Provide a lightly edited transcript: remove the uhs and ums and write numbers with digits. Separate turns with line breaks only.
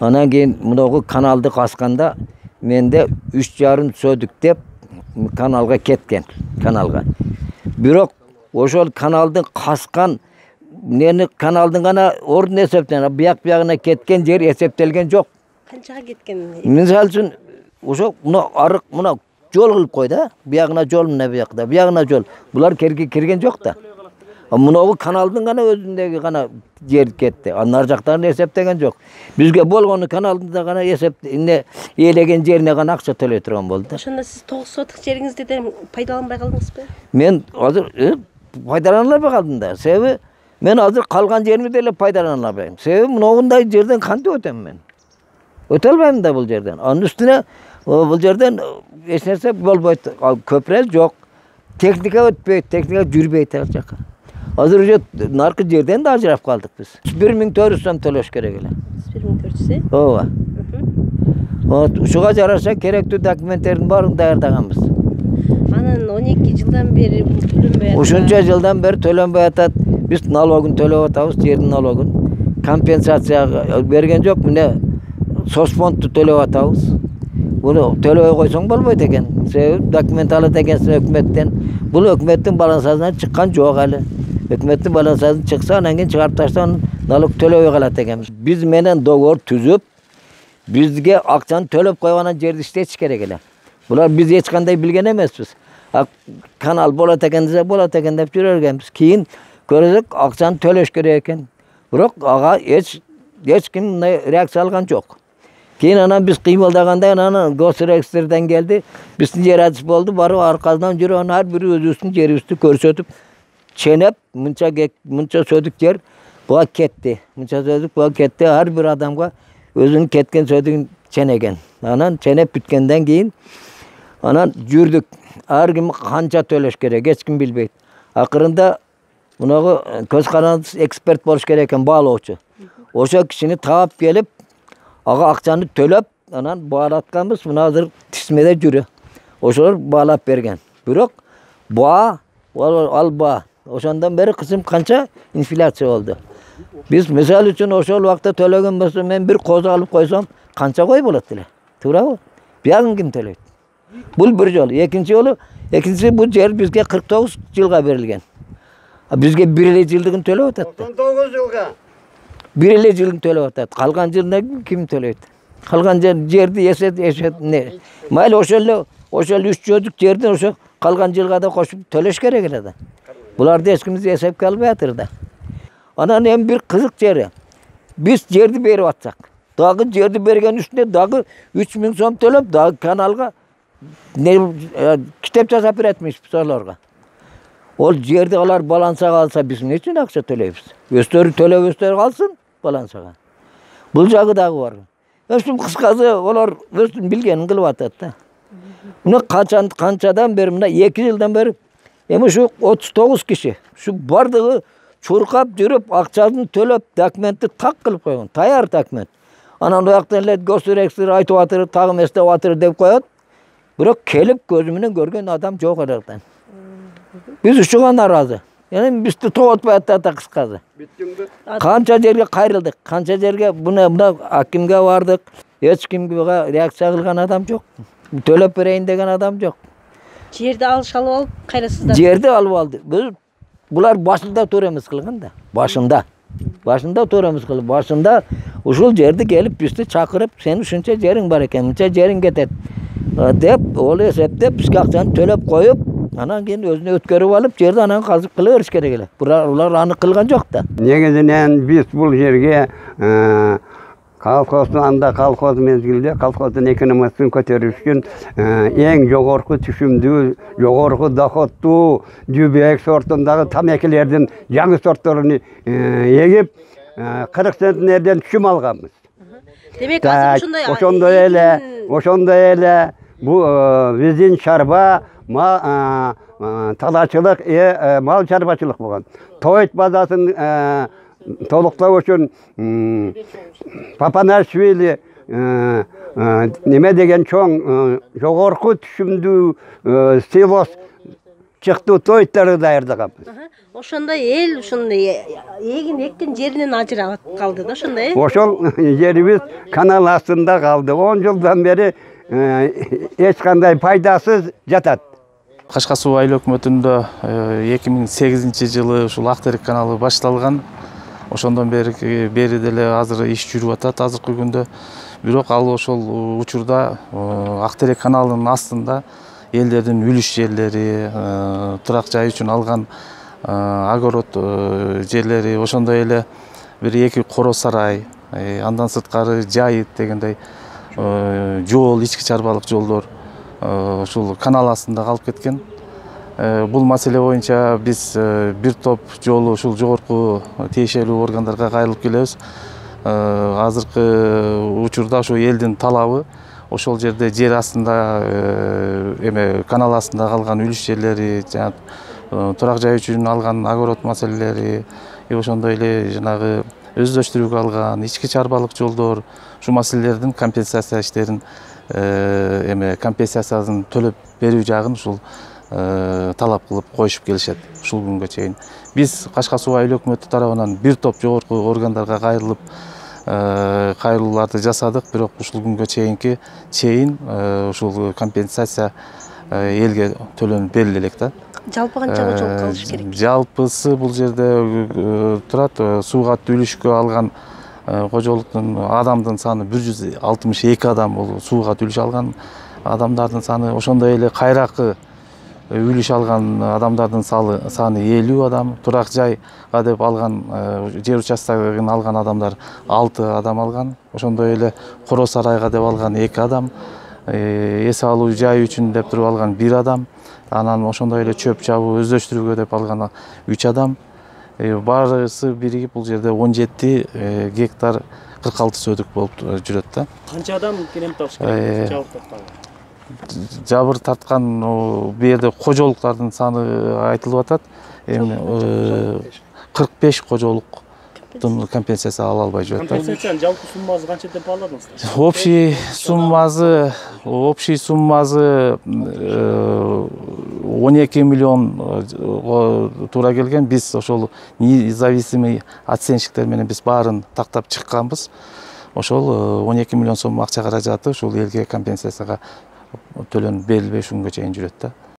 Анан кийин мынагы каналды касканда менде 3,5 сөдүк деп каналга кеткен, каналга. Бирок ошол каналдын каскан каналдын гана ордун эсептен бияк-биягына кеткен жер эсептелген жок.
Канчага кеткен?
Мисалы үчүн ошо арык жол кылып кой да. Биягына жол, биякта. Биягына жол. Булар кирген жок да. Мынабу каналдын гана өзүндөгү гана жер кетти. Ар жактарын эсептеген жок. Бизге болгону каналдын да гана ээлеген жерине гана акча төлөй турган болду.
Ошондо сиз 9 сотук жериңизди да пайдаланбай калдыңызбы?
Мен азыр пайдалана албай калдым да. Себеби мен азыр калган жеримди деле пайдалана албайм. Себеби мындай жерден кантип өтөм мен? Өтө албайм да бул жерден. Анын үстүнө бул жерден эч нерсе болбойт. Көпүрө жок. Техника өтпөйт, техника жүрбөйт ал жака. Азыр уже наркы жерден да ажырап калдык биз. 1400 сом төлөш керек эле.
1400?
Ооба. Ушуга жараша керектүү документтердин баарын даярдаганбыз.
Анан 12 жылдан бери төлөнбөй атат.
Ушунча жылдан бери төлөнбөй атат. Биз налогун төлөп атабыз, жердин налогун. Компенсация берген жок, мына соцфондду төлөп атабыз. Буну төлөбөй койсоң болбойт экен. Себеби документ алат экенсиң өкмөттөн. Бул өкмөттүн балансасынан чыккан жок эле. Өкмөттүн балансасын чыкса, анан кийин чыгарып таштаган налог төлөбөй калат экенбиз. Биз менен договор түзүп, бизге акчаны төлөп коюп анан жерди иштетиш керек эле. Булар биз эч кандай билген эмеспиз. Канал болот экен десе, болот экен деп жүрөргөнбүз. Кийин көрсөк, акчаны төлөш керек экен. Бирок ага эч ким мындай реакция алган жок. Кийин анан биз кыймылдаганда анан госрегистрден келди. Биздин жер адыс болду, барып аркасынан жүрүп, анан ар бири өзүбүздүн жерибизди көрсөтүп, ченеп, мынча сөдүк жер буга кетти. Мынча сөдүк буга кетти. Ар бир адамга өзүнүн кеткен сөдүгүн ченеген. Анан ченеп бүткөндөн кийин анан жүрдүк. Ар ким канча төлөш керек, эч ким билбейт. Акырында мунагы көз карандысыз эксперт болуш керек экен, баалоочу. Ошо кишини таап келип, ага акчаны төлөп, анан баалатканбыз. Мына азыр тизмеде жүрө. Ошолор баалап берген. Бирок баа, ал баа. Ошондон бери кызым канча инфляция болду. Биз мисалы үчүн ошол убакта төлөгөн болсо, мен бир козу алып койсом, канча кой болот эле? Туурабы? Биягын ким төлөйт? Бул бир жолу. Экинчиси бул жер бизге 49 жылга берилген. Бизге 1 эле жылдыгын төлөп атат.
99 жылга.
1 эле жылын төлөп атат. Калган жылда ким төлөйт? Калган жерди эсет. Майли ошол 3 жөдүк жерден ошо калган жылга да кошуп төлөш керек эле да. Буларды эч ким эсепке албай атыр да. Анан эми бир кызык жери. Биз жерди берип атсак, дагы жерди берген үстүнө дагы 3000 сом төлөп, дагы каналга китеп жасап беретмишпиз олорго. Ол жерди алар балансага алса, биз эмне үчүн акча төлөйбүз? Өздөрү төлөбөстөр калсын балансага. Бул жагы дагы бар. Өстүн кыскасы олар өздүн билгенин кылып атат да. Мына канчадан бери, мына 2 жылдан бери эми ушу 39 киши, ушу бардыгы чуркап жүрүп, акчасын төлөп, документти так кылып койгон, даяр документ. Анан ояктан эле госрегистр айтып атыр, тагы эстеп атыр деп коет. Бирок келип көзү менен көргөн адам жок эле. Биз ушуга нааразы. Эми бизди тоотпой атат да кыскасы. Канча жерге кайрылдык, канча жерге мына акимге бардык, эч ким буга реакция кылган адам жок. Төлөп берейин деген адам жок.
Жерди алышалып алып кайрасыздар.
Жерди алып алды. Булар башында туура эмес кылган да. Башында туура эмес кылып, башында ушул жерди келип бизди чакырып, сен ушунча жериң бар экен, мынча жериң кетет деп, ол эсептеп бизге акчаны төлөп коюп, анан кийин өзүнө өткөрүп алып, жерди анан казып кыла бериш керек эле. Булар аны кылган жок да.
Негизинен биз бул жерге колхоз мезгилде колхоздун экономикасын көтөрүш үчүн эң жогорку түшүмдүү, жогорку доходтуу жүбөк сортундагы тамекилердин жаңы сортторун эгип 40 центнерден түшүм алганбыз.
Демек азыр
ошондой эле бу биздин чарба талаачылык, мал чарбачылык болгон. Тоет базасын толуктоо үчүн Папанашвили неме деген чоң жогорку түшүмдүү силос чыктуу тойтторду даярдаганбыз.
Ошондой эл ушундай эгин эккен жеринен ажырап калды да ошондой.
Ошол жерибиз канал астында калды. 10 жылдан бери эч кандай пайдасыз жатат.
Кашка суу айыл өкмөтүндө 2008 жылы ушул Актерек каналы башталган. Ошондон бери деле азыр иш жүрүп атат азыркы күндө. Бирок ал ошол учурда Актерек каналынын астында элдердин үлүш жерлери, турак жай үчүн алган огород жерлери, ошондой эле бир эки коро сарай, андан сырткары жайыт дегендей жол, ички чарбалык жолдор ушул канал астында калып кеткен. Бул маселе боюнча биз бир топ жолу ушул жогорку тиешелүү органдарга кайрылып келебиз. Азыркы учурда ошол элдин талабы ошол жерде жер астында канал астында калган үлүш жерлери, турак жай үчүн алган огород маселелери, ошондой эле жанагы өздөштүрүүгө алган ички чарбалык жолдор, ушул маселелердин компенсация иштерин компенсациясын төлөп берүү жагын ушул талап кылып коюшуп келишет ушул күнгө чейин. Биз Кашка суу айыл өкмөтү тарабынан бир топ жогорку органдарга кайрылууларды жасадык, бирок ушул күнгө чейин ушул компенсация элге төлөнүп бериле элек да.
Жалпы канча кожолук калыш керек?
Жалпысы бул жерде турат сууга үлүшкө алган кожолуктун адамдын саны 162 адам, бул сууга үлүш алган адамдардын саны. Ошондой эле кайракы үлүш алган адамдардын саны 50 адам, турак жайга деп алган жер участогун алган адамдар 6 адам алган. Ошондой эле коро сарайга деп алган 2 адам, эс алуу жай үчүн деп туруп алган 1 адам, анан ошондой эле чөп чабуу өздөштүрүүгө деп алган 3 адам. Баарысы биригип бул жерде 17 гектар 46 сөдүк болуп жүрөт да.
Канча адам келем тапыш керек? Жабыр тарткан.
Жабыр тарткан бу жерде кожолуктардын саны айтылып атат. 45 кожолуктун компенсация ала албай жүрөт.
Компенсациянын жалпы суммасы канча деп алдыңыздар?
Общий суммасы 12 миллион туура келген. Биз ошол независимый оценщиктер менен биз баарын тактап чыкканбыз. Ошол 12 миллион сом акча каражаты ушул элге компенсацияга төлөнүп берилбей ушунга чейин жүрөт да.